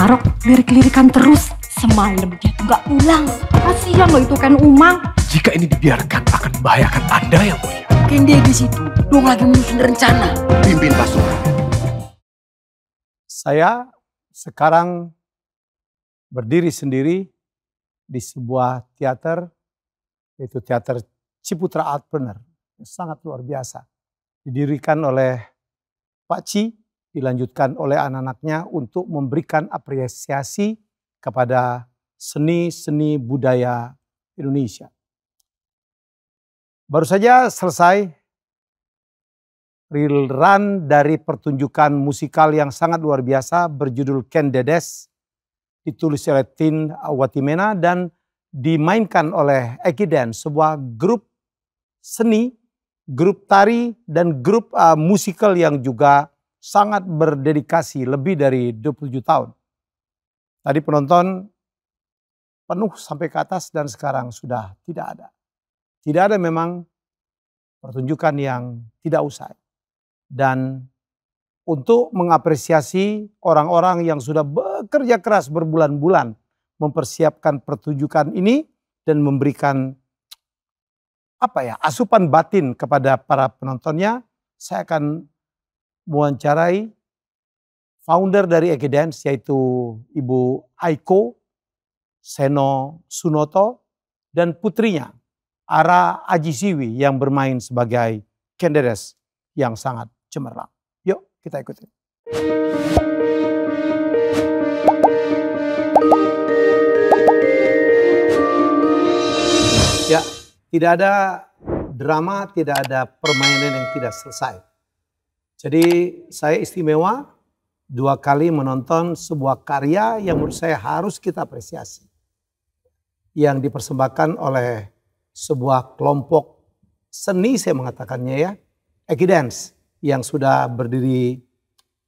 Arok lirik-lirikan terus. Semalam dia tuh gak pulang. Kasihan loh itu Ken Umang. Jika ini dibiarkan akan membahayakan Anda yang mulia. Ken dia di situ, dong lagi menyusun rencana. Pimpin pasukan. Saya sekarang berdiri sendiri di sebuah teater, yaitu Teater Ciputra Artpreneur. Sangat luar biasa. Didirikan oleh Pak Ci, dilanjutkan oleh anak-anaknya untuk memberikan apresiasi kepada seni-seni budaya Indonesia. Baru saja selesai real run dari pertunjukan musikal yang sangat luar biasa berjudul Ken Dedes, ditulis oleh Tien Watimena dan dimainkan oleh Eki Dance, sebuah grup seni, grup tari dan grup musikal yang juga sangat berdedikasi lebih dari 27 tahun. Tadi penonton penuh sampai ke atas dan sekarang sudah tidak ada. Tidak ada memang pertunjukan yang tidak usai. Dan untuk mengapresiasi orang-orang yang sudah bekerja keras berbulan-bulan mempersiapkan pertunjukan ini dan memberikan asupan batin kepada para penontonnya, saya akan mewawancarai founder dari Eki Dance yaitu Ibu Aiko Seno Sunoto dan putrinya Ara Ajisiwi yang bermain sebagai Ken Dedes yang sangat cemerlang. Yuk kita ikutin. Ya, tidak ada drama, tidak ada permainan yang tidak selesai. Jadi saya istimewa 2 kali menonton sebuah karya yang menurut saya harus kita apresiasi. Yang dipersembahkan oleh sebuah kelompok seni, saya mengatakannya ya, Eki Dance, yang sudah berdiri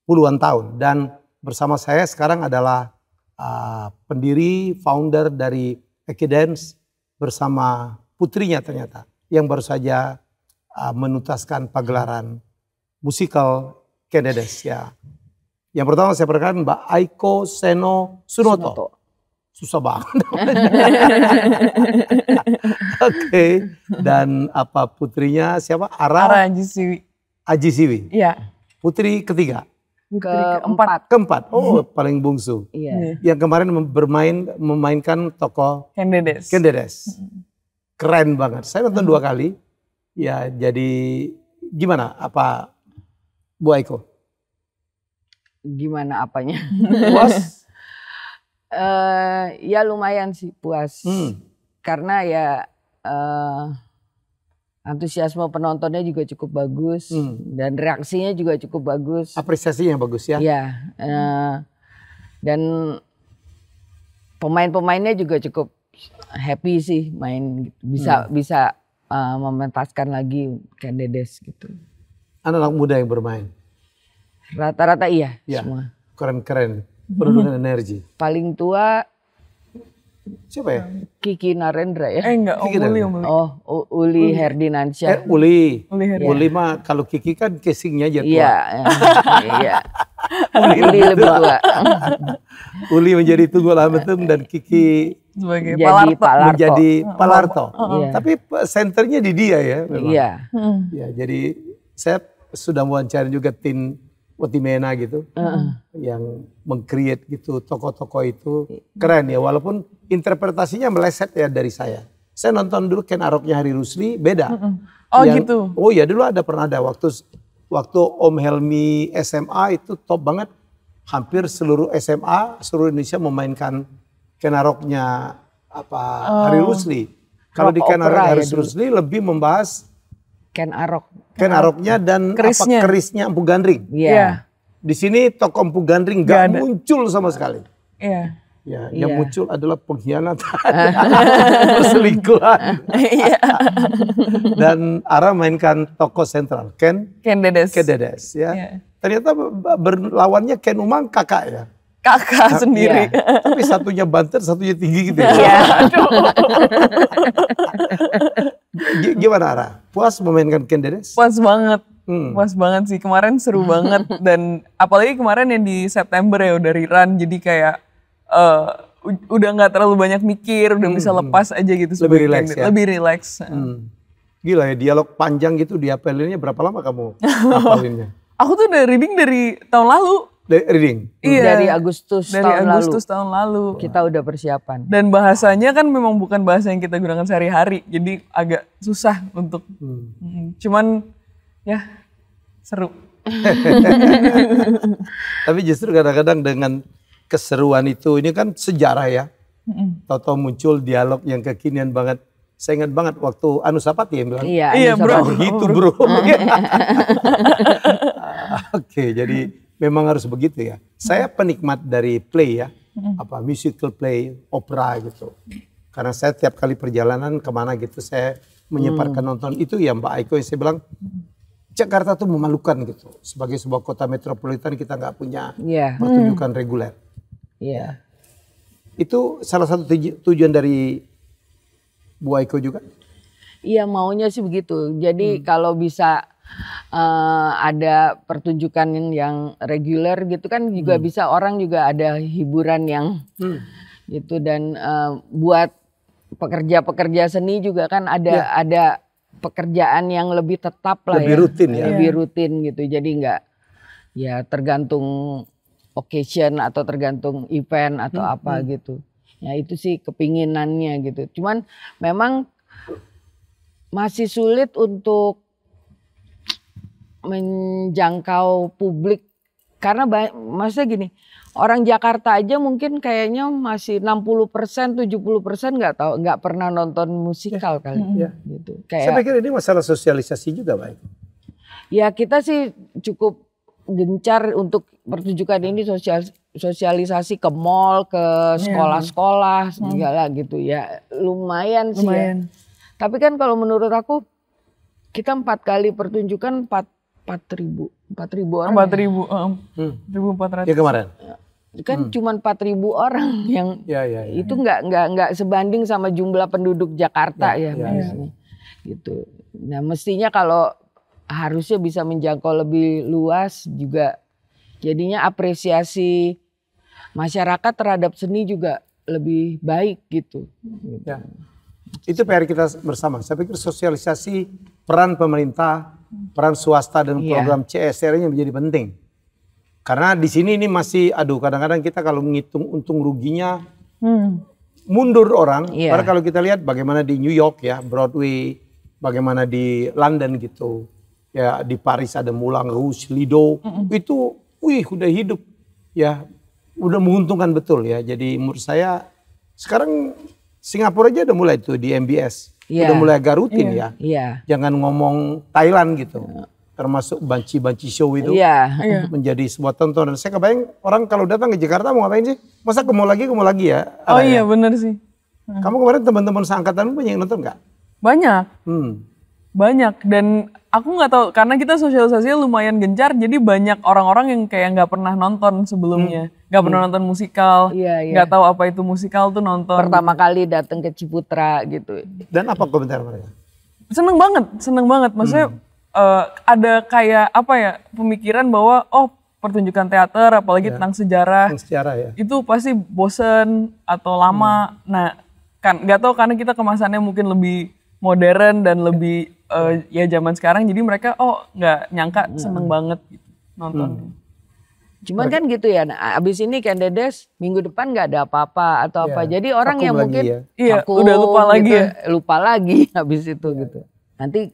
puluhan tahun. Dan bersama saya sekarang adalah pendiri, founder dari Eki Dance bersama putrinya ternyata, yang baru saja menuntaskan pagelaran musikal Ken Dedes ya. Yang pertama saya perkenalkan Mbak Aiko Seno Sunoto. Susah banget. Oke. Dan putrinya siapa? Ara Ajisiwi. Ajisiwi. Iya. Putri ketiga. Keempat. Oh, paling bungsu. Iya. Yang kemarin memainkan tokoh Ken Dedes. Ken Dedes. Keren banget. Saya nonton 2 kali. Ya, jadi gimana? Bu Aiko? Gimana apanya? Puas? Ya lumayan sih puas. Karena ya antusiasme penontonnya juga cukup bagus. Dan reaksinya juga cukup bagus. Apresiasinya bagus ya? Iya. Dan pemain-pemainnya juga cukup happy sih main. Bisa mementaskan lagi Ken Dedes gitu. Anak-anak muda yang bermain? Rata-rata iya ya, semua. Keren-keren. Penuh dengan energi. Paling tua siapa ya? Kiki Narendra ya? Enggak, Uli. Oh, Uli Herdinansyah. Uli Uli mah kalau Kiki kan casingnya aja tua. Iya, iya. Uli lebih tua. Uli menjadi Tunggul Ametung dan Kiki sebagai menjadi Palarto. Iya. Tapi senternya di dia ya memang. Iya. Ya, jadi saya sudah mewawancara juga Tien Watimena gitu, yang meng-create gitu tokoh-tokoh itu keren ya, walaupun interpretasinya meleset ya dari saya. Saya nonton dulu Ken Aroknya Hari Rusli beda. Oh gitu. Oh ya dulu pernah ada waktu Om Helmi SMA itu top banget, hampir seluruh SMA seluruh Indonesia memainkan Ken Aroknya Hari Rusli. Kalau di Ken Arok Hari Rusli lebih membahas Ken Aroknya dan kerisnya Empu Gandring. Iya. Di sini tokoh Empu Gandring gak muncul sama sekali. Iya. Ya, yang muncul adalah pengkhianatan, perselingkuhan. Dan Ara mainkan tokoh sentral Ken Dedes ya. Ternyata berlawannya Ken Umang kakak ya. Kakak sendiri. Tapi satunya banter, satunya tinggi gitu ya. Iya. Gimana Ara? Puas memainkan Ken Dedes? Puas banget. Puas banget sih. Kemarin seru banget. Dan apalagi kemarin yang di September ya udah rerun. Jadi kayak udah nggak terlalu banyak mikir, udah bisa lepas aja gitu. Lebih rileks ya? Lebih rileks. Gila ya, dialog panjang gitu diapalinnya berapa lama kamu hafalinnya? Aku tuh udah reading dari tahun lalu. Reading? Iya. Dari Agustus tahun lalu. Kita udah persiapan. Dan bahasanya kan memang bukan bahasa yang kita gunakan sehari-hari. Jadi agak susah untuk, cuman ya seru. Tapi justru kadang-kadang dengan keseruan itu, ini kan sejarah ya. Tahu-tahu muncul dialog yang kekinian banget. Saya ingat banget waktu Anu Sapati yang bilang, iya bro. Begitu bro. Oke, jadi memang harus begitu ya. Saya penikmat dari play ya, musical play, opera gitu. Karena saya tiap kali perjalanan kemana gitu, saya menyebarkan nonton itu ya Mbak Aiko yang saya bilang, Jakarta tuh memalukan gitu. Sebagai sebuah kota metropolitan kita nggak punya pertunjukan reguler. Iya. Itu salah satu tujuan dari Bu Aiko juga? Iya, maunya sih begitu. Jadi kalau bisa ada pertunjukan yang reguler gitu kan juga bisa, orang juga ada hiburan yang gitu. Dan buat pekerja-pekerja seni juga kan ada pekerjaan yang lebih tetap lah, lebih rutin ya. Lebih rutin gitu. Jadi nggak ya tergantung occasion atau tergantung event atau apa gitu. Ya itu sih kepinginannya gitu. Cuman memang masih sulit untuk menjangkau publik karena maksudnya gini, orang Jakarta aja mungkin kayaknya masih 60%, 70% nggak pernah nonton musikal kali gitu. Saya pikir ini masalah sosialisasi juga, Pak. Ya kita sih cukup gencar untuk pertunjukan ini, sosialisasi ke mall, ke sekolah-sekolah segala gitu ya. Lumayan sih ya. Tapi kan kalau menurut aku kita 4 kali pertunjukan 4.000 orang. 4.400. Ya kemarin. Kan cuma 4.000 orang yang itu nggak sebanding sama jumlah penduduk Jakarta gitu. Nah mestinya kalau harusnya bisa menjangkau lebih luas juga, jadinya apresiasi masyarakat terhadap seni juga lebih baik gitu. Ya. Itu PR kita bersama. Saya pikir sosialisasi peran pemerintah, peran swasta dan program CSR-nya menjadi penting. Karena di sini ini masih, kadang-kadang kita kalau menghitung untung ruginya mundur orang. Padahal kalau kita lihat bagaimana di New York ya, Broadway, bagaimana di London gitu. Ya di Paris ada Moulin Rouge, Lido, itu udah hidup ya, udah menguntungkan betul ya. Jadi menurut saya sekarang Singapura aja udah mulai tuh di MBS, udah mulai agak rutin ya. Jangan ngomong Thailand gitu, termasuk banci-banci show itu menjadi sebuah tontonan. Saya kebayang orang kalau datang ke Jakarta mau ngapain sih? Masa ke mall lagi ya? Oh iya bener sih. Kamu kemarin teman-teman seangkatan banyak yang nonton nggak? Banyak. Banyak, dan aku nggak tahu karena kita sosialisasinya lumayan gencar, jadi banyak orang-orang yang kayak nggak pernah nonton sebelumnya, nggak pernah nonton musikal, nggak tahu apa itu musikal tuh nonton. Pertama kali datang ke Ciputra gitu. Dan apa komentar mereka? Seneng banget, maksudnya ada kayak apa ya, pemikiran bahwa pertunjukan teater apalagi tentang sejarah, itu pasti bosen atau lama. Nah kan nggak tahu karena kita kemasannya mungkin lebih modern dan lebih ya zaman sekarang, jadi mereka nggak nyangka seneng banget gitu nonton. Cuman kan gitu ya, abis ini Ken Dedes minggu depan nggak ada apa-apa atau apa, jadi orang yang mungkin udah lupa lagi gitu, lupa lagi habis itu gitu. Nanti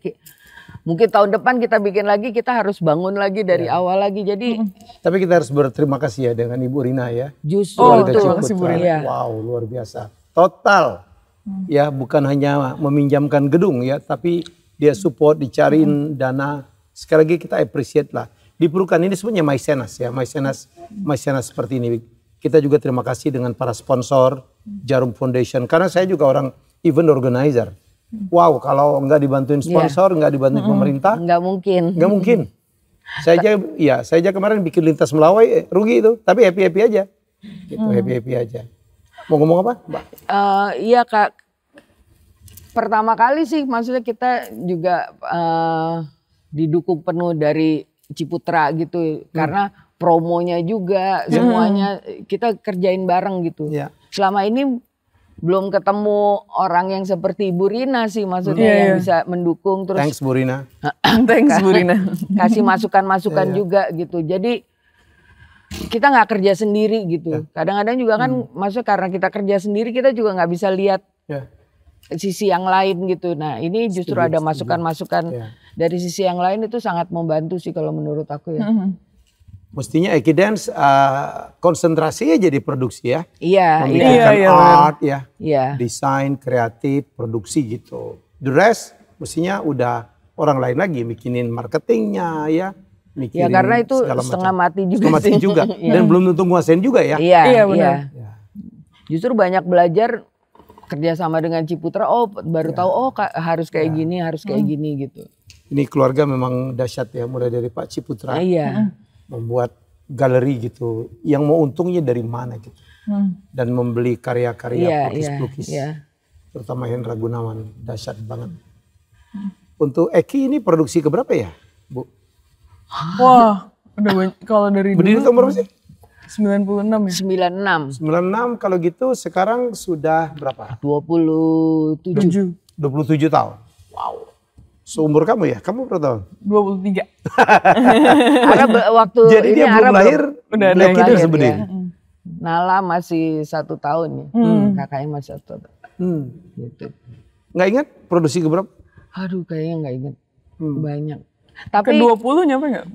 mungkin tahun depan kita bikin lagi, kita harus bangun lagi dari awal lagi. Jadi tapi kita harus berterima kasih ya dengan Ibu Rina ya. Justru itu. Terima kasih Bu Rina. Wow, luar biasa. Total. Ya bukan hanya meminjamkan gedung ya, tapi dia support, dicariin dana. Sekali lagi kita appreciate lah. Diperlukan ini sebenarnya Maisenas seperti ini. Kita juga terima kasih dengan para sponsor, Jarum Foundation. Karena saya juga orang event organizer. Wow, kalau nggak dibantuin sponsor, nggak dibantuin pemerintah, nggak mungkin. Saya aja kemarin bikin lintas Melawai rugi itu, tapi happy aja. Gitu, happy aja. Mau ngomong apa, Mbak? Iya Kak, pertama kali sih maksudnya kita juga didukung penuh dari Ciputra gitu. Karena promonya juga, semuanya kita kerjain bareng gitu. Selama ini belum ketemu orang yang seperti Ibu Rina sih, maksudnya yang bisa mendukung terus. Thanks Bu Rina. Thanks Bu Rina. Kasih masukan-masukan juga gitu. Jadi kita nggak kerja sendiri gitu. Kadang-kadang juga kan, maksudnya karena kita kerja sendiri kita juga nggak bisa lihat sisi yang lain gitu. Nah ini justru ada masukan-masukan dari sisi yang lain, itu sangat membantu sih kalau menurut aku ya. Mestinya Eki Dance konsentrasinya jadi produksi ya. Iya. Art desain, kreatif, produksi gitu. The rest mestinya udah orang lain lagi bikinin marketingnya ya. Ya karena itu setengah mati juga. Setengah mati juga. Dan belum tentu nguasain juga ya. Iya benar. Justru banyak belajar kerjasama dengan Ciputra. Oh baru tahu harus kayak gini, harus kayak gini gitu. Ini keluarga memang dahsyat ya, mulai dari Pak Ciputra. Membuat galeri gitu, yang mau untungnya dari mana gitu. Dan membeli karya-karya pelukis-pelukis. Terutama Hendra Gunawan, dahsyat banget. Untuk Eki ini produksi keberapa ya, Bu? Wah, udah banyak. Kalau dari berdiri tahun berapa sih? 96 ya? 96 kalau gitu sekarang sudah berapa? 27 tahun. Wow. Seumur kamu ya? Kamu berapa tahun? 23. Karena waktu jadi ini dia belum lahir, udah ada yang lahir berdiri. Nala masih 1 tahun ya, kakaknya masih 1 tahun. Gitu. Nggak ingat produksi keberapa? Aduh kayaknya nggak ingat, banyak. Tapi ke 20 nyampe nggak?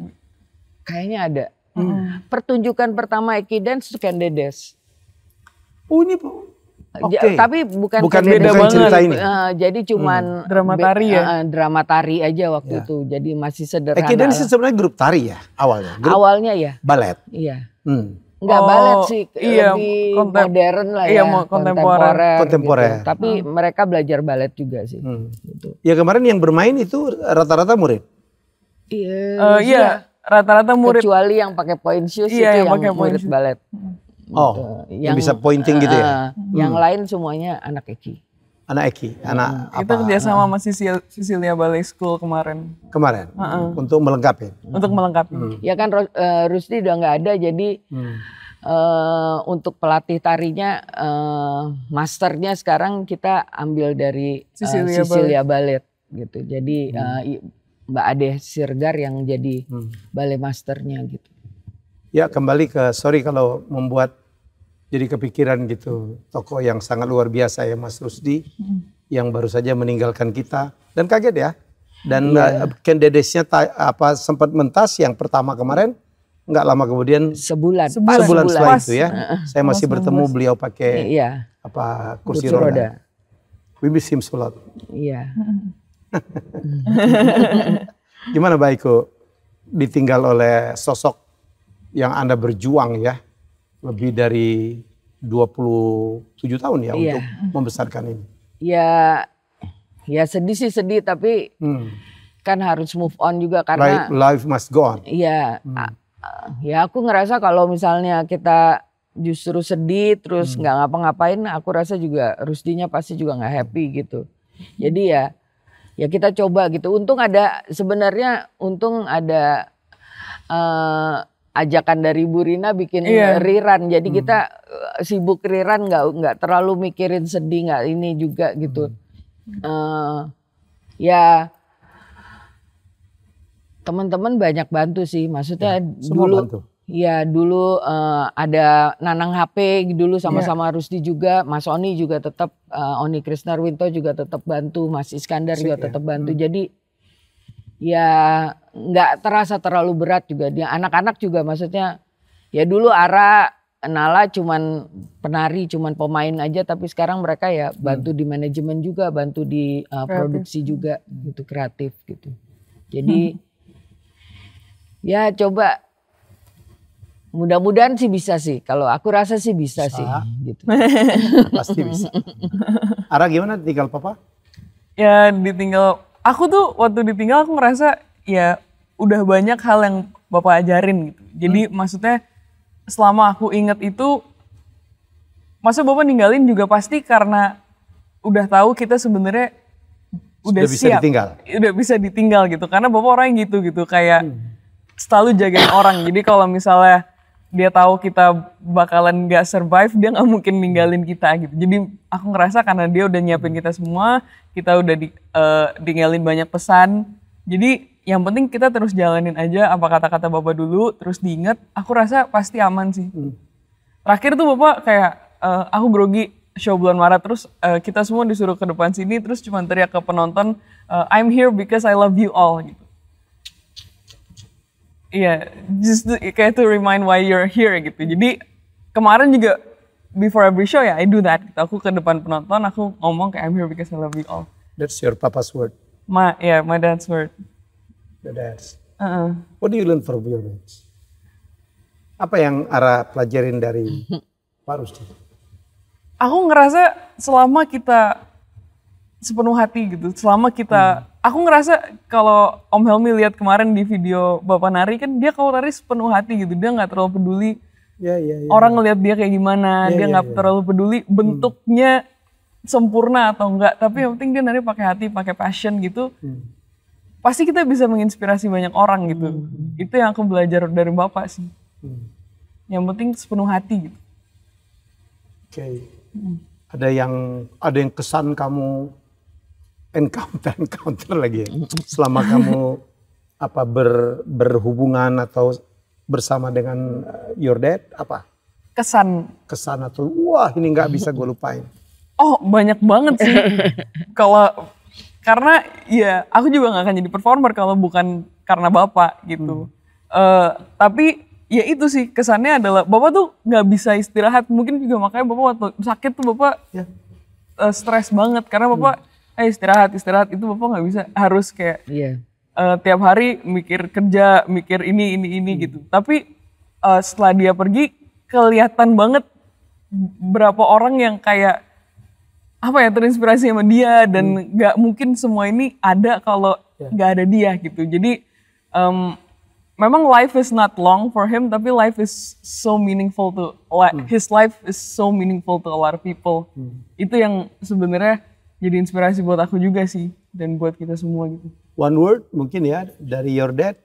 Kayaknya ada. Pertunjukan pertama Eki Dance itu Ken Dedes. Oh ini tapi bukan cerita ini. Jadi cuman drama tari ya. Drama tari aja waktu itu. Jadi masih sederhana. Eki Dance sebenarnya grup tari ya awalnya. Awalnya ya. Balet. Iya. Enggak balet sih, lebih modern lah ya. Kontemporer. Gitu. Tapi mereka belajar balet juga sih. Gitu. Ya kemarin yang bermain itu rata-rata murid. Iya. Rata-rata murid. Kecuali yang pakai point shoes itu yang murid balet. Oh, yang bisa pointing gitu ya? Yang lain semuanya anak Eki. Anak Eki, anak apa? Kita kerjasama sama Cecilia Ballet School kemarin. Untuk melengkapi? Untuk melengkapi. Ya kan Rusdi udah nggak ada, jadi untuk pelatih tarinya, masternya sekarang kita ambil dari Cecilia Ballet gitu. Jadi Mbak Ade Sirgar yang jadi ballet masternya gitu. Ya kembali ke, sorry kalau membuat jadi kepikiran gitu, tokoh yang sangat luar biasa ya Mas Rusdi, yang baru saja meninggalkan kita dan kaget ya. Dan Ken Dedesnya sempat mentas yang pertama kemarin, nggak lama kemudian sebulan setelah itu ya, saya masih bertemu beliau pakai kursi roda. We miss him so lot. Iya. Gimana Mbak Iko ditinggal oleh sosok yang Anda berjuang ya, lebih dari 27 tahun ya untuk membesarkan ini. Ya sedih sih sedih, tapi kan harus move on juga karena life must go on. Iya, ya aku ngerasa kalau misalnya kita justru sedih terus nggak ngapa-ngapain, aku rasa juga Rusdinya pasti juga nggak happy gitu. Jadi ya kita coba gitu. Untung ada ajakan dari Bu Rina bikin rerun, jadi kita sibuk rerun, nggak terlalu mikirin sedih, nggak ini juga gitu. Ya teman-teman banyak bantu sih, maksudnya dulu ada Nanang HP dulu sama-sama Rusdi juga, Mas Oni juga tetap, Oni Krisnarwinto juga tetap bantu, Mas Iskandar juga tetap bantu. Jadi ya nggak terasa terlalu berat juga. Dia anak-anak juga maksudnya, ya dulu Ara, Nala cuman penari, cuman pemain aja, tapi sekarang mereka ya bantu di manajemen juga, bantu di produksi juga gitu, kreatif gitu. Jadi ya coba, mudah-mudahan sih bisa sih. Kalau aku rasa sih bisa sih gitu. Pasti bisa. Ara gimana tinggal papa? Ya ditinggal. Aku tuh waktu ditinggal aku ngerasa ya udah banyak hal yang Bapak ajarin gitu. Jadi maksudnya selama aku inget itu, masa Bapak ninggalin juga pasti karena udah tahu kita sebenarnya udah siap. Bisa ditinggal. Udah bisa ditinggal gitu. Karena Bapak orang yang gitu kayak selalu jagain orang. Jadi kalau misalnya dia tahu kita bakalan gak survive, dia gak mungkin ninggalin kita gitu. Jadi aku ngerasa karena dia udah nyiapin kita semua, kita udah ninggalin banyak pesan. Jadi yang penting kita terus jalanin aja apa kata-kata Bapak dulu, terus diingat, aku rasa pasti aman sih. Terakhir tuh Bapak kayak, aku grogi show bulan Maret, terus kita semua disuruh ke depan sini, terus cuma teriak ke penonton, I'm here because I love you all gitu. Iya, just kayak to remind why you're here gitu. Jadi kemarin juga before every show ya, I do that. Gitu. Aku ke depan penonton, aku ngomong kayak I'm here because I love you all. That's your papa's word. My dad's word. Your dad's. What do you learn from your dads? Apa yang Ara pelajarin dari Pak Rusdi? Aku ngerasa selama kita sepenuh hati gitu, selama kita, aku ngerasa kalau Om Helmi lihat kemarin di video Bapak nari kan dia kalau nari sepenuh hati gitu, dia nggak terlalu peduli orang ngelihat dia kayak gimana, dia nggak terlalu peduli bentuknya sempurna atau enggak, tapi yang penting dia nari pakai hati, pakai passion gitu, pasti kita bisa menginspirasi banyak orang gitu. Itu yang aku belajar dari Bapak sih. Yang penting sepenuh hati gitu. Oke. Ada yang kesan kamu encounter lagi ya? Selama kamu berhubungan atau bersama dengan your dad, apa? Kesan atau wah ini nggak bisa gue lupain. Oh banyak banget sih. Karena ya aku juga nggak akan jadi performer kalau bukan karena Bapak gitu. Tapi ya itu sih kesannya adalah Bapak tuh nggak bisa istirahat. Mungkin juga makanya Bapak waktu sakit tuh Bapak stres banget karena Bapak istirahat itu Bapak nggak bisa, harus kayak tiap hari mikir kerja, mikir ini gitu. Tapi setelah dia pergi kelihatan banget berapa orang yang kayak terinspirasi sama dia, dan nggak mungkin semua ini ada kalau nggak ada dia gitu. Jadi memang life is not long for him, tapi life is so meaningful to his life is so meaningful to a lot of people. Itu yang sebenarnya jadi inspirasi buat aku juga sih, dan buat kita semua gitu. One word mungkin ya dari your dad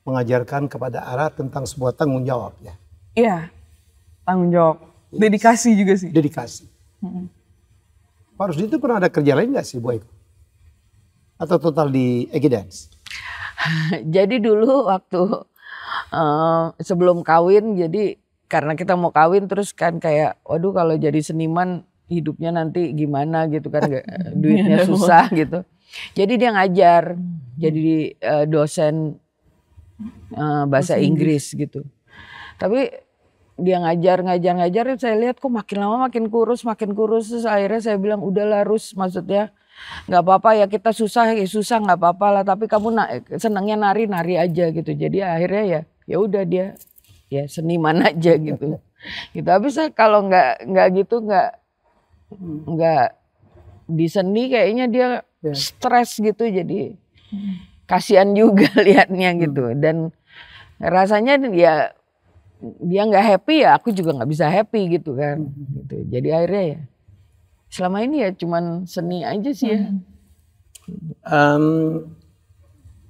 mengajarkan kepada Ara tentang sebuah tanggung jawab ya. Iya, tanggung jawab. Dedikasi juga sih. Dedikasi. Pak Rusdi itu pernah ada kerja lain nggak sih buat itu? Atau total di Egi Dance? Jadi dulu waktu sebelum kawin, jadi karena kita mau kawin terus kan kayak, waduh kalau jadi seniman hidupnya nanti gimana gitu kan, duitnya susah gitu. Jadi dia ngajar, jadi dosen bahasa Inggris gitu. Tapi dia ngajar, saya lihat kok makin lama makin kurus. Terus akhirnya saya bilang udahlah Rus, maksudnya nggak apa-apa ya, kita susah nggak apa-apa lah, tapi kamu senangnya nari aja gitu. Jadi akhirnya ya udah dia ya seniman aja gitu. Gitu. Habis kalau nggak gitu nggak di seni kayaknya dia stres gitu, jadi kasihan juga liatnya gitu. Dan rasanya ya dia nggak happy ya, aku juga nggak bisa happy gitu kan. Gitu. Jadi akhirnya ya selama ini ya cuman seni aja sih ya.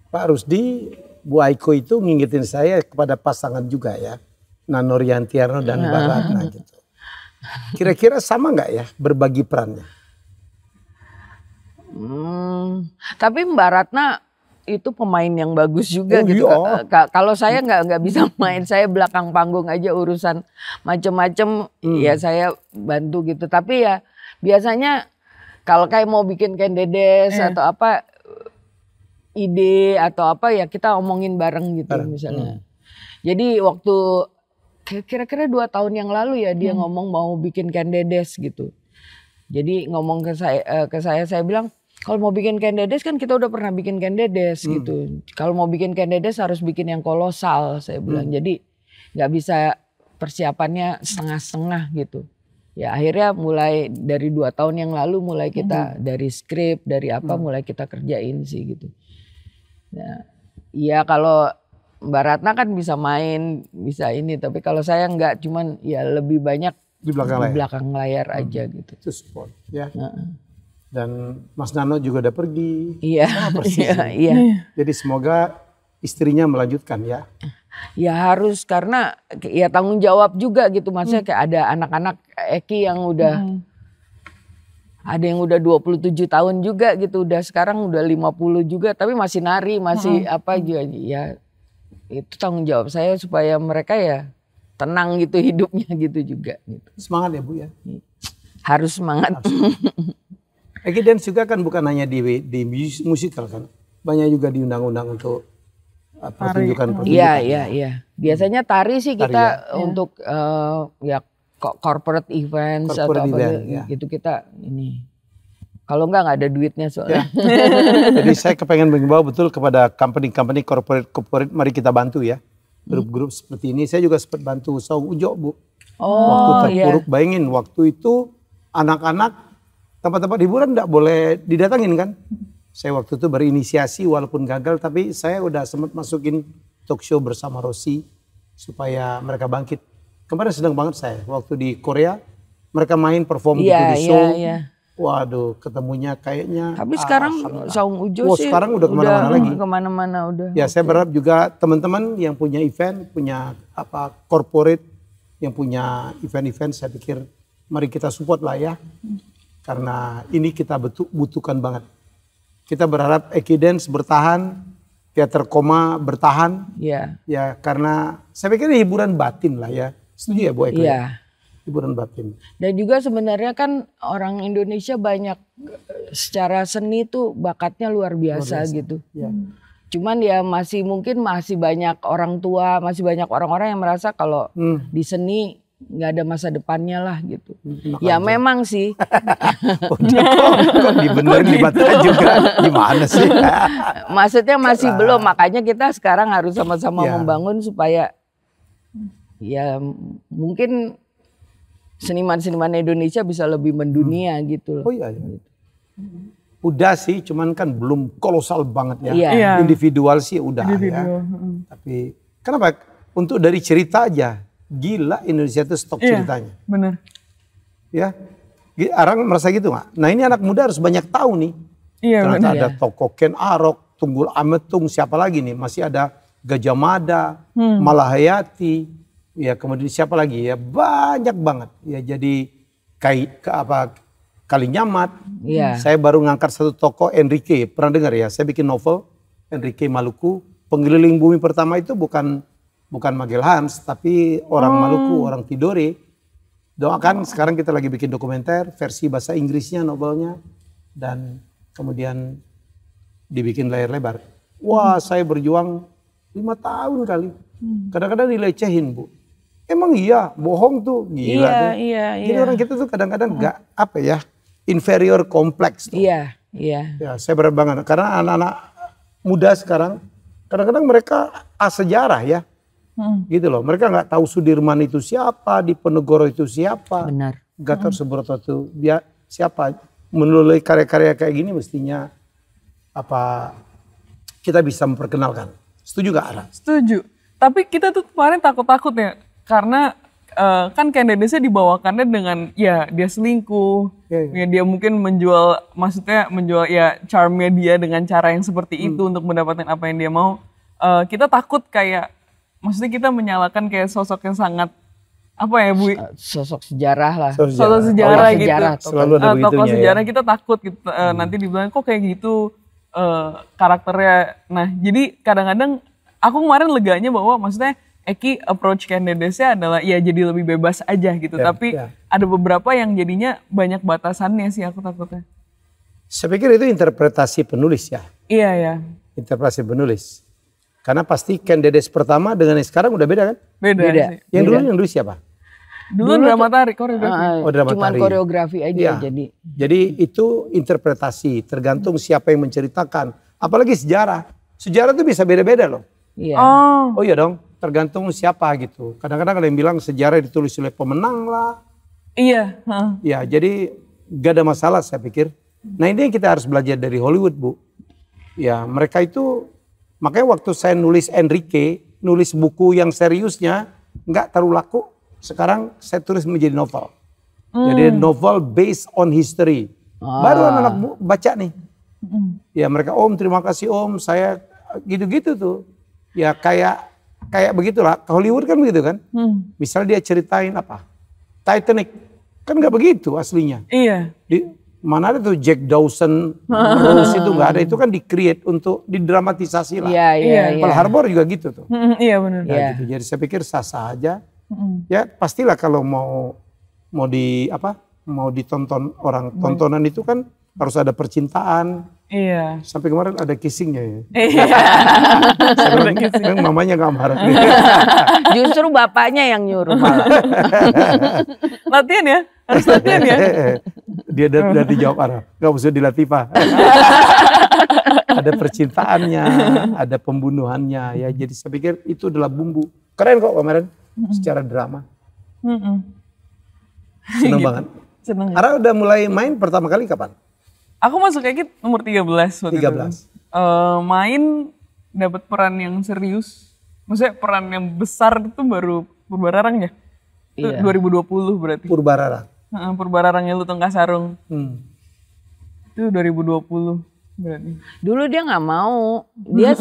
Pak Rusdi, Bu Aiko itu ngingetin saya kepada pasangan juga ya, Nano Riantiarno dan Mbak Ratna gitu. Kira-kira sama nggak ya berbagi perannya? Tapi Mbak Ratna itu pemain yang bagus juga gitu. Kalau saya nggak bisa main, saya belakang panggung aja, urusan macem-macem ya saya bantu gitu. Tapi ya biasanya kalau kayak mau bikin Kendedes atau apa ide atau apa ya kita omongin bareng gitu misalnya. Jadi waktu kira-kira 2 tahun yang lalu ya dia ngomong mau bikin Kendedes gitu. Jadi ngomong ke saya bilang, kalau mau bikin Kendedes kan kita udah pernah bikin Kendedes gitu. Kalau mau bikin Kendedes harus bikin yang kolosal, saya bilang. Jadi nggak bisa persiapannya setengah-setengah gitu. Ya akhirnya mulai dari 2 tahun yang lalu mulai kita dari skrip, dari apa mulai kita kerjain sih gitu. Nah, ya kalau Mbak Ratna kan bisa main, bisa ini. Tapi kalau saya nggak, cuman ya lebih banyak di belakang layar aja gitu. Itu support ya. Dan Mas Nano juga udah pergi. Iya. Iya. Iya. Jadi semoga istrinya melanjutkan ya? Ya harus, karena ya tanggung jawab juga gitu. Maksudnya kayak ada anak-anak Eki yang udah ada yang udah 27 tahun juga gitu, udah sekarang udah 50 juga, tapi masih nari, masih apa juga. Ya itu tanggung jawab saya supaya mereka ya tenang gitu hidupnya gitu juga. Gitu. Semangat ya Bu ya? Harus semangat. Eki Dance juga kan bukan hanya di musikal kan, banyak juga di undang-undang untuk pertunjukan. Iya. Biasanya tari sih kita untuk ya corporate events atau apa gitu kita ini. Kalau nggak ada duitnya soalnya. Jadi saya kepengen mengimbau betul kepada company corporate, mari kita bantu ya. Grup-grup seperti ini. Saya juga sempat bantu Saung Ujo Bu. Waktu terpuruk, bayangin waktu itu anak-anak tempat-tempat hiburan nggak boleh didatangin kan. Saya waktu itu berinisiasi walaupun gagal, tapi saya udah sempat masukin talk show bersama Rossi supaya mereka bangkit. Kemarin sedang banget saya waktu di Korea, mereka main perform gitu di show. Waduh, ketemunya kayaknya. Tapi sekarang Saung Ujo sih sekarang udah kemana-mana lagi. Kemana-mana udah. Ya saya berharap juga teman-teman yang punya event, punya corporate, yang punya event-event, saya pikir mari kita support lah ya. Karena ini kita butuhkan banget. Kita berharap Eki Dance bertahan, Teater Koma bertahan. Iya. Ya karena saya pikir ini hiburan batin lah ya. Setuju ya Bu Eko? Iya. Hiburan batin. Dan juga sebenarnya kan orang Indonesia banyak secara seni tuh bakatnya luar biasa gitu. Ya. Cuman ya masih banyak orang tua, masih banyak orang-orang yang merasa kalau di seni nggak ada masa depannya lah gitu. Ya memang sih. Kok dibenerin libatkan juga, gimana sih? Maksudnya masih belum, makanya kita sekarang harus sama-sama membangun supaya ya mungkin seniman-seniman Indonesia bisa lebih mendunia gitu loh. Oh iya. Udah sih, cuman kan belum kolosal banget ya. Iya. Individual sih udah ya. Tapi kenapa? Untuk dari cerita aja, gila Indonesia itu stok ceritanya. Bener. Ya, orang merasa gitu nggak? Nah ini anak muda harus banyak tahu nih. Iya ternyata bener. ada tokoh Ken Arok, Tunggul Ametung, siapa lagi nih? Masih ada Gajah Mada, Malahayati. Ya kemudian siapa lagi ya, banyak banget ya. Jadi Kalinyamat. Saya baru ngangkat satu tokoh, Enrique, pernah dengar ya? Saya bikin novel Enrique Maluku. Pengeliling bumi pertama itu bukan Magellan, tapi orang Maluku, orang Tidore. Doakan sekarang kita lagi bikin dokumenter versi bahasa Inggrisnya novelnya, dan kemudian dibikin layar lebar. Wah, saya berjuang 5 tahun kali. Kadang-kadang dilecehin Bu. Emang iya, bohong tuh, gila tuh. Jadi orang kita tuh kadang-kadang nggak inferior kompleks. Iya. Ya, saya berat banget karena anak-anak muda sekarang kadang-kadang mereka sejarah ya, gitu loh. Mereka nggak tahu Sudirman itu siapa, Diponegoro itu siapa, Benar. Gatot Subroto itu siapa. Menulis karya-karya kayak gini mestinya kita bisa memperkenalkan. Setuju gak Ara? Setuju. Tapi kita tuh kemarin takut-takut ya. Karena kan Ken Dedesnya dibawakannya dengan ya dia selingkuh. Ya dia mungkin menjual ya charmnya dia dengan cara yang seperti itu untuk mendapatkan apa yang dia mau. Kita takut kayak, maksudnya kita menyalahkan kayak sosok yang sangat apa ya Bu? Sosok sejarah lah. Sosok sejarah gitu. Selalu ada tokoh sejarah ya. kita takut gitu. Nanti dibilang kok kayak gitu karakternya. Nah jadi kadang-kadang aku kemarin leganya bahwa maksudnya Eki approach Ken Dedesnya adalah ya jadi lebih bebas aja gitu. Tapi ada beberapa yang jadinya banyak batasannya sih aku takutnya. Saya pikir itu interpretasi penulis ya. Iya ya. Interpretasi penulis. Karena pasti Ken Dedes pertama dengan yang sekarang udah beda kan? Beda. Sih. Yang dulu siapa? Dulu drama tarik, koreografi. Drama cuman tarik. Koreografi aja Jadi itu interpretasi, tergantung siapa yang menceritakan. Apalagi sejarah. Sejarah itu bisa beda-beda loh. Iya. Oh iya dong, tergantung siapa gitu. Kadang-kadang ada yang bilang sejarah ditulis oleh pemenang lah. Iya. Ya jadi gak ada masalah saya pikir. Nah ini yang kita harus belajar dari Hollywood Bu. Ya mereka itu, makanya waktu saya nulis Enrique, nulis buku yang seriusnya gak terlalu laku. Sekarang saya tulis menjadi novel. Jadi novel based on history. Baru anak-anak baca nih. Ya mereka Om terima kasih Om, saya gitu-gitu tuh. Ya kayak begitulah. Hollywood kan begitu kan. Misal dia ceritain apa? Titanic. Kan nggak begitu aslinya. Iya. Mana ada tuh Jack Dawson, Rose itu nggak ada. Itu kan di-create untuk didramatisasi lah. Iya. Pearl Harbor juga gitu tuh. Iya benar. Ya, gitu. Jadi saya pikir sah-sah aja. Ya pastilah kalau mau ditonton orang, tontonan itu kan harus ada percintaan. Iya. Sampai kemarin ada kissingnya ya. Iya. Mamanya nggak marah. Justru bapaknya yang nyuruh malah. Latihan ya, harus latihan ya. Dia udah dijawab arah, nggak usah dilatih Pak. Ada percintaannya, ada pembunuhannya ya. Jadi saya pikir itu adalah bumbu. Keren kok kemarin secara drama. Seneng Gitu. banget. Seneng. Ara udah mulai main pertama kali kapan? Aku masuk kayak gitu umur 13 waktu 13. itu. Main dapat peran yang serius. Maksudnya peran yang besar itu baru Purbararang ya? Itu 2020 berarti. Purbararang. Purbararangnya Lutung Kasarung. Itu 2020 berarti. Dulu dia nggak mau.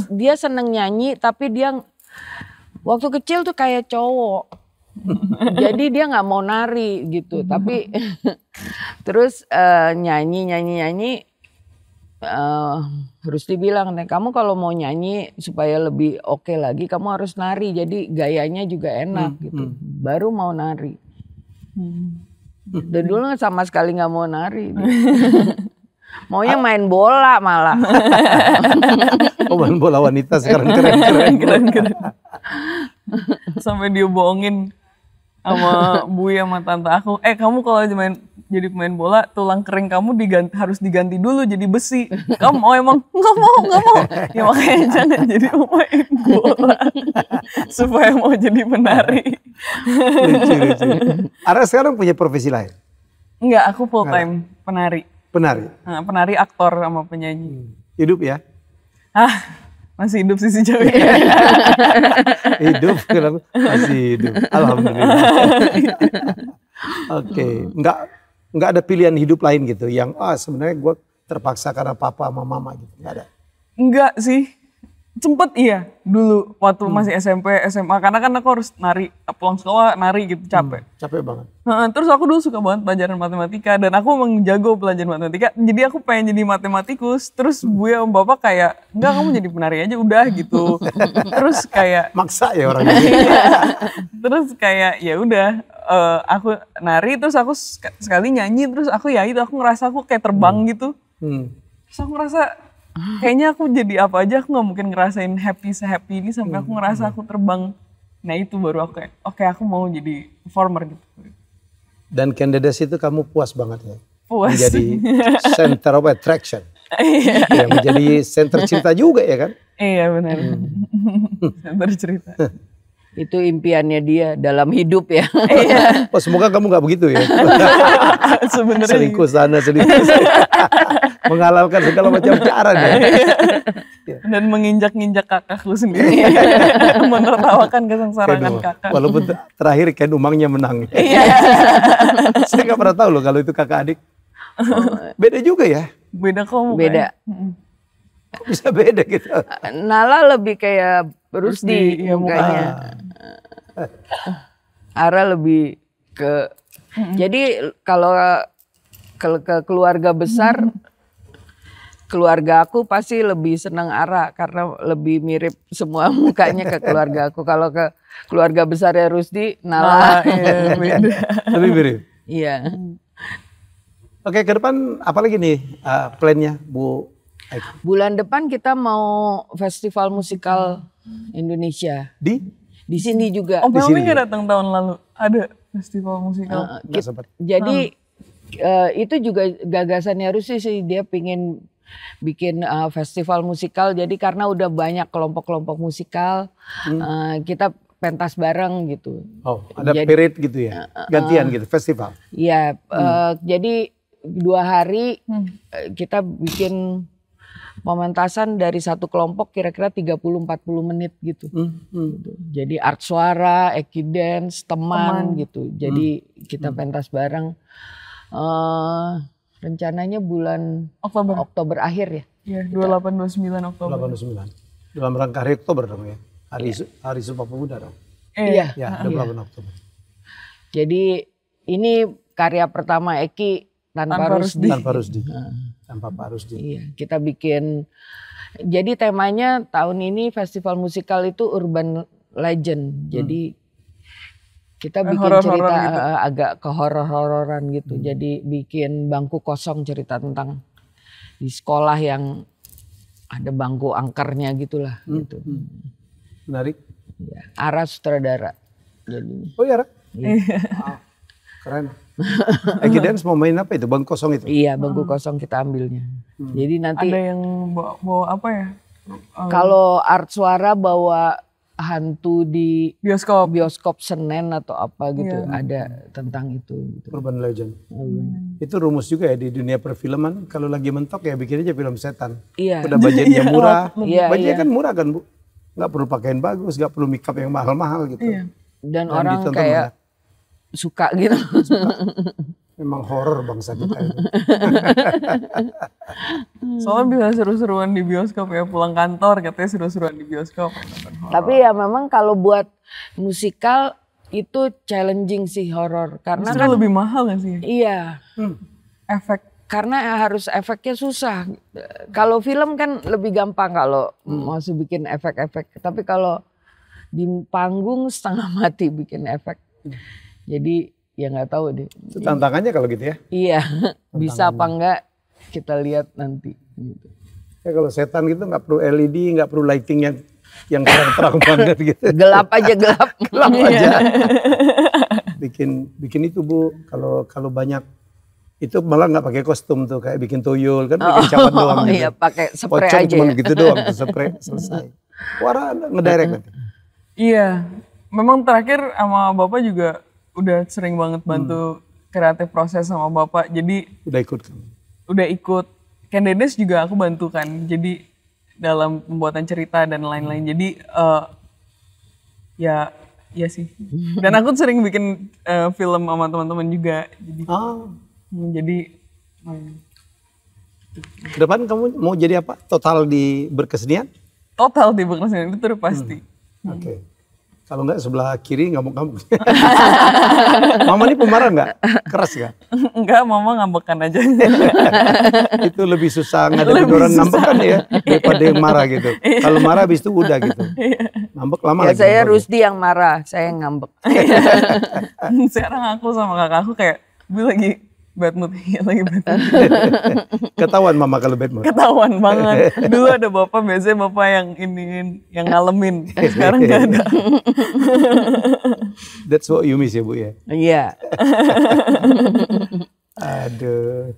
Dia seneng nyanyi tapi dia waktu kecil tuh kayak cowok. Jadi dia nggak mau nari gitu, tapi terus nyanyi. Harus dibilang, kamu kalau mau nyanyi supaya lebih oke lagi, kamu harus nari. Jadi gayanya juga enak gitu. Baru mau nari. Dan dulu sama sekali nggak mau nari. Maunya main bola malah. Oh, main bola wanita sekarang keren. Sampai dia bohongin sama Bui sama tante aku, kamu kalau jadi pemain bola, tulang kering kamu harus diganti dulu jadi besi. Kamu mau emang? Nggak mau. Ya makanya jangan jadi pemain bola. Supaya mau jadi penari. Lucu. Ara sekarang punya profesi lain? Enggak, aku full time penari. Penari? Nah, penari, aktor sama penyanyi. Hidup ya? Masih hidup sih sejauh ini. Hidup, masih hidup. Alhamdulillah. Oke, nggak ada pilihan hidup lain gitu yang sebenarnya gue terpaksa karena papa sama mama gitu, nggak ada. Enggak sih, sempet iya dulu waktu masih SMP SMA karena kan aku harus nari, pulang sekolah nari gitu, capek. Capek banget. Terus aku dulu suka banget pelajaran matematika dan aku emang jago pelajaran matematika, jadi aku pengen jadi matematikus. Terus gue sama bapak kayak, enggak, kamu jadi penari aja udah gitu. Terus kayak maksa ya orang ini. Terus kayak ya udah, aku nari, terus aku sekali nyanyi, terus aku ngerasa aku kayak terbang gitu. Terus aku ngerasa kayaknya aku jadi apa aja, aku nggak mungkin ngerasain se-happy ini sampai aku ngerasa aku terbang. Nah itu baru aku kayak, oke, aku mau jadi performer gitu. Dan Candidates itu kamu puas banget ya? Puas. Menjadi center of attraction. Ya, menjadi center cerita juga ya kan? Iya benar. Center cerita. Itu impiannya dia dalam hidup ya. Oh, semoga kamu nggak begitu ya. Sebenarnya selingkuh sana, selingkuh sana. Menghalalkan segala macam cara dia. Dan menginjak-injak kakakku sendiri. Menertawakan kesengsaraan kakak. Walaupun terakhir Ken Umangnya menang. Saya nggak pernah tahu loh kalau itu kakak adik. Beda juga ya? Beda kok. Beda. Kok bisa beda gitu? Nala lebih kayak Rusdi mukanya. Ara lebih ke. Jadi kalau ke keluarga besar, keluarga aku pasti lebih senang Ara karena lebih mirip semua mukanya ke keluarga aku. Kalau ke keluarga besar ya Rusdi, Nala. Iya, beda. Lebih mirip. Iya. Oke, ke depan apa lagi nih plannya Bu Aiko? Bulan depan kita mau festival musikal Indonesia. Di sini juga. Oh, Melmi nggak datang tahun lalu? Ada festival musikal. Jadi itu juga gagasannya Rusdi sih, dia pingin bikin festival musikal. Jadi karena udah banyak kelompok-kelompok musikal, kita pentas bareng gitu. Oh, ada period gitu ya, gantian gitu, festival. Iya, jadi 2 hari kita bikin pementasan dari satu kelompok kira-kira 30-40 menit gitu. Jadi art suara, Eki dance, teman gitu. Jadi kita pentas bareng. Rencananya bulan Oktober akhir ya. Iya, 28-29 Oktober. 29. Dalam rangka hari Oktober dong ya. Hari Sumpah Pemuda dong. Iya. Ya, 28 Oktober. Jadi ini karya pertama Eki tanpa Rusdi. Tanpa Pak Rusdi. Iya, kita bikin. Jadi temanya tahun ini festival musikal itu urban legend. Jadi kita bikin cerita gitu. Agak ke horor-hororan gitu. Jadi bikin bangku kosong, cerita tentang di sekolah yang ada bangku angkernya gitulah. Gitu. Menarik. Ya, Ara sutradara. Jadi. Oh iya, keren. Eki Dance mau main apa itu? Bangku kosong itu? Iya, bangku kosong kita ambilnya. Jadi nanti ada yang bawa apa ya? Kalau art suara bawa hantu di bioskop Senen atau apa gitu, ada tentang itu. Gitu. Urban legend. Itu rumus juga ya di dunia perfilman. Kalau lagi mentok ya bikin aja film setan. Iya. Udah budgetnya murah. Budgetnya kan murah kan Bu. Nggak perlu pakaian bagus, nggak perlu make up yang mahal-mahal gitu. Iya. Dan orang kayak suka gitu. Memang horor bangsa kita ini. Soalnya bisa seru-seruan di bioskop ya, pulang kantor katanya seru-seruan di bioskop. Tapi ya memang kalau buat musikal itu challenging sih horor. Karena kan lebih mahal gak sih? Iya. Efek. Karena harus efeknya susah. Kalau film kan lebih gampang kalau masih bikin efek-efek. Tapi kalau di panggung setengah mati bikin efek. Jadi ya nggak tahu deh. Itu tantangannya kalau gitu ya? Iya, bisa apa enggak kita lihat nanti. Gitu. Ya kalau setan gitu nggak perlu LED, nggak perlu lighting yang terang-terang banget gitu. Gelap aja, gelap aja. Bikin itu Bu. Kalau banyak itu malah nggak pakai kostum tuh, kayak bikin tuyul kan, bikin cawan doang gitu. Iya, pakai spray pocong aja. Cuma Ya. gitu doang, spray selesai. Wara ngedirect nanti. Iya, memang terakhir sama Bapak juga udah sering banget bantu kreatif proses sama Bapak. Jadi udah ikut. Ken Dedes juga aku bantu kan. Jadi dalam pembuatan cerita dan lain-lain. Jadi ya sih. Dan aku sering bikin film sama teman-teman juga. Jadi Depan kamu mau jadi apa? Total di berkesenian? Total di berkesenian itu udah pasti. Oke. Kalau enggak sebelah kiri ngamuk-ngamuk. Mama ini pemarah enggak? Keras enggak? Enggak, Mama ngambekan aja. Itu lebih susah ngadepin orang ngambekan ya daripada yang marah gitu. Kalau marah habis itu udah gitu. Ngambek lama lagi. Saya Rusdi yang marah, saya yang ngambek. Sekarang aku sama kakakku kayak gue lagi bad mood, lagi bad mood. Ketahuan Mama kalau bad mood. Ketahuan banget. Dulu ada Bapak, biasanya Bapak yang ngalamin. Sekarang gak ada. That's what you miss ya Bu ya? Iya. Aduh,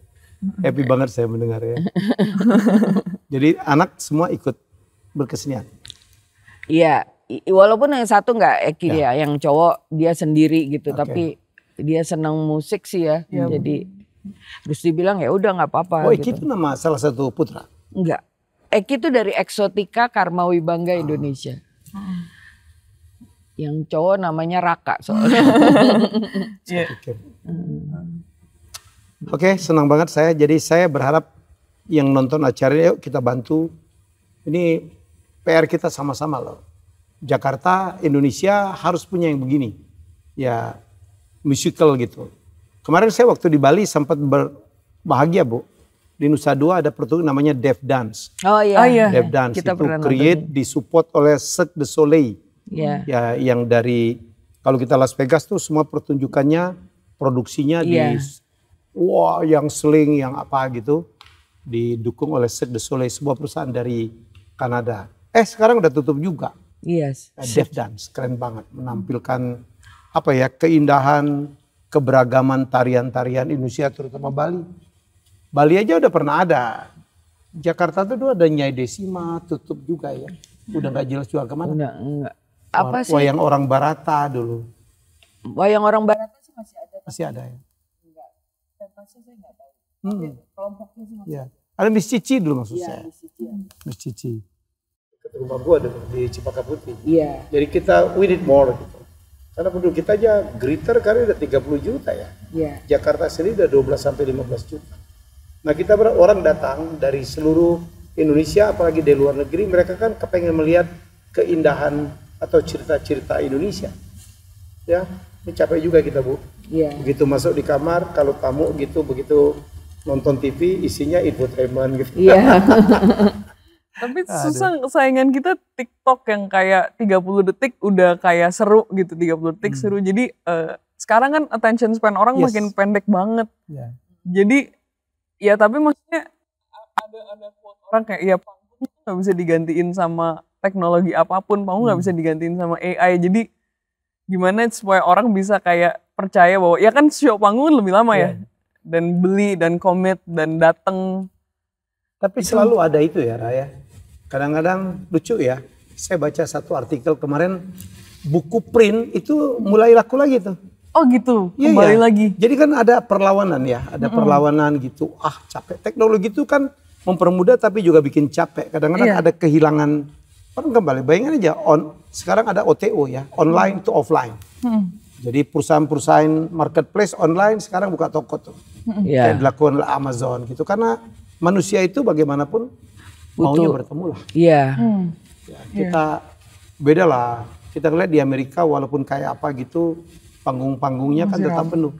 happy banget saya mendengar ya. Jadi anak semua ikut berkesenian? Iya, walaupun yang satu nggak Eki ya, yang cowok dia sendiri gitu, tapi dia senang musik sih ya. Jadi terus dibilang ya udah nggak apa-apa. Oh, Eki gitu. itu nama salah satu putra? Enggak, Eki itu dari Eksotika Karma Wibangga Indonesia. Yang cowok namanya Raka soalnya. Oke, senang banget saya. Jadi saya berharap yang nonton acara yuk kita bantu. Ini PR kita sama-sama loh. Jakarta, Indonesia harus punya yang begini. Ya musical gitu. Kemarin saya waktu di Bali sempat berbahagia Bu. Di Nusa Dua ada pertunjukan namanya Deaf Dance. Oh iya. Deaf Dance kita itu create, disupport oleh Cirque du Soleil. Ya, yang dari kalau kita Las Vegas tuh semua pertunjukannya, produksinya yang sling, yang apa gitu, didukung oleh Cirque du Soleil, sebuah perusahaan dari Kanada. Sekarang udah tutup juga. Yes. Deaf Dance, keren banget, menampilkan apa ya, keindahan, keberagaman tarian-tarian Indonesia terutama Bali. Bali aja udah pernah ada. Jakarta tuh ada Nyai Desima, tutup juga ya. Udah nggak jelas juga kemana. Udah enggak. Apa sih? Wayang Orang Barata dulu. Wayang Orang Barata sih masih ada. Masih ada ya? Enggak. Pentasnya saya nggak tahu. Kelompoknya sih masih ada. Ada Miss Cici dulu maksud saya. Miss Cici. Ke rumah gua di Cempaka Putih. Iya. Jadi we need more gitu. Karena penduduk kita aja greater kali udah 30 juta ya. Iya. Jakarta sendiri udah 12 sampai 15 juta. Nah kita orang datang dari seluruh Indonesia apalagi dari luar negeri, mereka kan kepengen melihat keindahan atau cerita-cerita Indonesia. Ya, ini capek juga kita, Bu. Iya. Begitu masuk di kamar, kalau tamu gitu, begitu nonton TV isinya infotainment gitu. Iya. Tapi susah saingan kita TikTok yang kayak 30 detik udah kayak seru gitu, 30 detik seru. Jadi sekarang kan attention span orang makin pendek banget. Yeah. Jadi ya tapi maksudnya ada orang kayak ya panggung nggak bisa digantiin sama teknologi apapun, panggung nggak bisa digantiin sama AI. Jadi gimana supaya orang bisa kayak percaya bahwa ya kan show panggung lebih lama ya, dan beli dan komit dan dateng. Tapi selalu ada itu ya Raya. Kadang-kadang lucu ya, saya baca satu artikel kemarin, buku print itu mulai laku lagi tuh. Oh gitu, kembali lagi. Jadi kan ada perlawanan ya, ada perlawanan gitu. Ah capek, teknologi itu kan mempermudah tapi juga bikin capek. Kadang-kadang ada kehilangan, orang kembali, bayangin aja, sekarang ada OTO ya, online to offline. Jadi perusahaan-perusahaan marketplace online sekarang buka toko tuh. Kayak dilakukan oleh Amazon gitu, karena manusia itu bagaimanapun maunya bertemu lah. Iya. Ya, kita beda lah. Kita lihat di Amerika walaupun kayak apa gitu, panggung-panggungnya kan tetap penuh.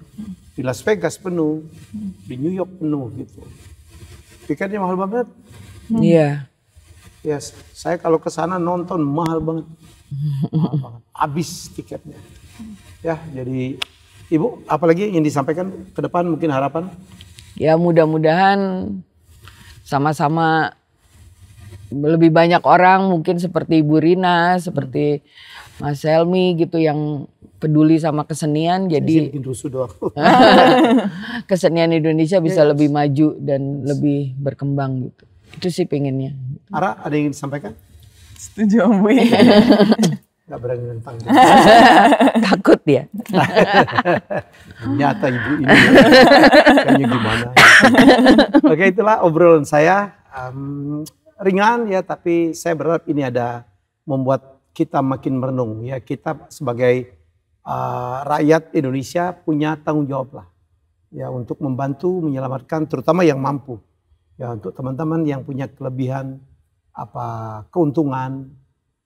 Di Las Vegas penuh, di New York penuh gitu. Tiketnya mahal banget. Iya. Ya, saya kalau ke sana nonton mahal banget. Mahal banget. Habis tiketnya. Ya, jadi Ibu, apalagi yang disampaikan ke depan mungkin harapan? Ya mudah-mudahan sama-sama lebih banyak orang mungkin seperti Ibu Rina, seperti Mas Helmi gitu yang peduli sama kesenian. Jadi kesenian Indonesia bisa lebih maju dan lebih berkembang gitu. Itu sih pengennya. Ara, ada yang ingin disampaikan? Setuju Om. Gak berani nentang. Takut ya. Nyata ibu ini. Kayaknya gimana. Oke, itulah obrolan saya. Ringan ya, tapi saya berharap ini ada membuat kita makin merenung ya. Kita sebagai rakyat Indonesia punya tanggung jawab lah ya untuk membantu menyelamatkan terutama yang mampu ya, untuk teman-teman yang punya kelebihan keuntungan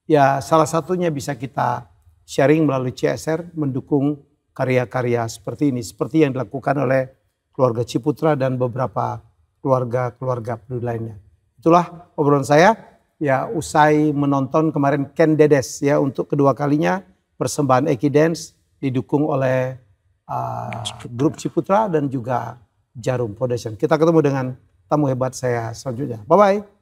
ya, salah satunya bisa kita sharing melalui CSR, mendukung karya-karya seperti ini, seperti yang dilakukan oleh keluarga Ciputra dan beberapa keluarga peduli lainnya. Itulah obrolan saya ya, usai menonton kemarin Ken Dedes ya, untuk kedua kalinya persembahan Eki Dance didukung oleh grup Ciputra dan juga Jarum Foundation. Kita ketemu dengan tamu hebat saya selanjutnya. Bye bye.